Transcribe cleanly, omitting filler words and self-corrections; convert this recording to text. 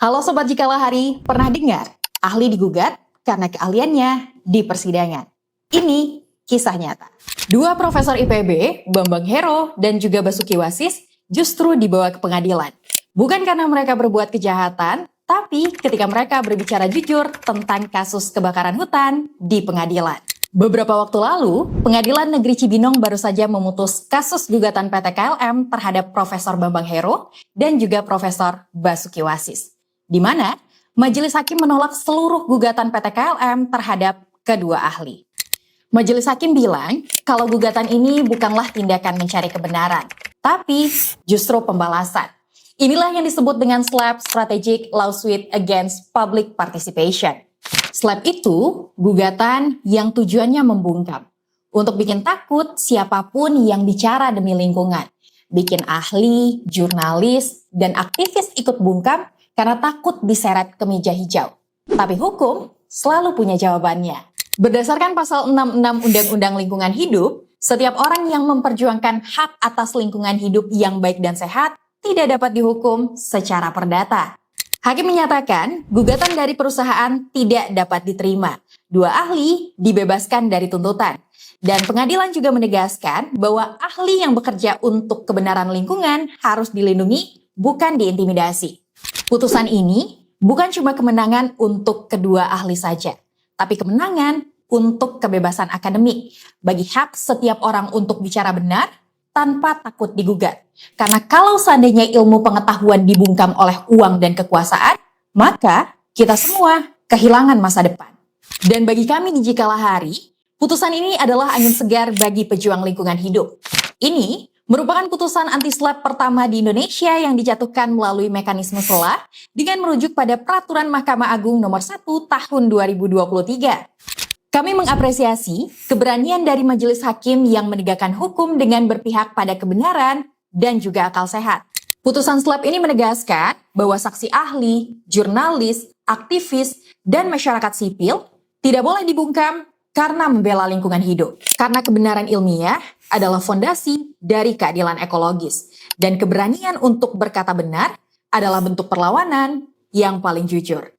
Halo Sobat Jikalah Hari, pernah dengar ahli digugat karena keahliannya di persidangan? Ini kisah nyata. Dua profesor IPB, Bambang Hero dan juga Basuki Wasis, justru dibawa ke pengadilan. Bukan karena mereka berbuat kejahatan, tapi ketika mereka berbicara jujur tentang kasus kebakaran hutan di pengadilan. Beberapa waktu lalu, Pengadilan Negeri Cibinong baru saja memutus kasus gugatan PT KLM terhadap Profesor Bambang Hero dan juga Profesor Basuki Wasis, di mana majelis hakim menolak seluruh gugatan PT KLM terhadap kedua ahli. Majelis hakim bilang kalau gugatan ini bukanlah tindakan mencari kebenaran, tapi justru pembalasan. Inilah yang disebut dengan SLAP, Strategic Lawsuit Against Public Participation. SLAP itu gugatan yang tujuannya membungkam untuk bikin takut siapapun yang bicara demi lingkungan. Bikin ahli, jurnalis, dan aktivis ikut bungkam karena takut diseret ke meja hijau. Tapi hukum selalu punya jawabannya. Berdasarkan pasal 66 Undang-Undang Lingkungan Hidup, setiap orang yang memperjuangkan hak atas lingkungan hidup yang baik dan sehat tidak dapat dihukum secara perdata. Hakim menyatakan gugatan dari perusahaan tidak dapat diterima. Dua ahli dibebaskan dari tuntutan. Dan pengadilan juga menegaskan bahwa ahli yang bekerja untuk kebenaran lingkungan harus dilindungi, bukan diintimidasi. Putusan ini bukan cuma kemenangan untuk kedua ahli saja, tapi kemenangan untuk kebebasan akademik bagi hak setiap orang untuk bicara benar tanpa takut digugat. Karena kalau seandainya ilmu pengetahuan dibungkam oleh uang dan kekuasaan, maka kita semua kehilangan masa depan. Dan bagi kami di Jikalah Hari, putusan ini adalah angin segar bagi pejuang lingkungan hidup. Ini merupakan putusan anti-SLAP pertama di Indonesia yang dijatuhkan melalui mekanisme SELA dengan merujuk pada Peraturan Mahkamah Agung Nomor 1 Tahun 2023. Kami mengapresiasi keberanian dari majelis hakim yang menegakkan hukum dengan berpihak pada kebenaran dan juga akal sehat. Putusan SLAP ini menegaskan bahwa saksi ahli, jurnalis, aktivis, dan masyarakat sipil tidak boleh dibungkam karena membela lingkungan hidup. Karena kebenaran ilmiah adalah fondasi dari keadilan ekologis. Dan keberanian untuk berkata benar adalah bentuk perlawanan yang paling jujur.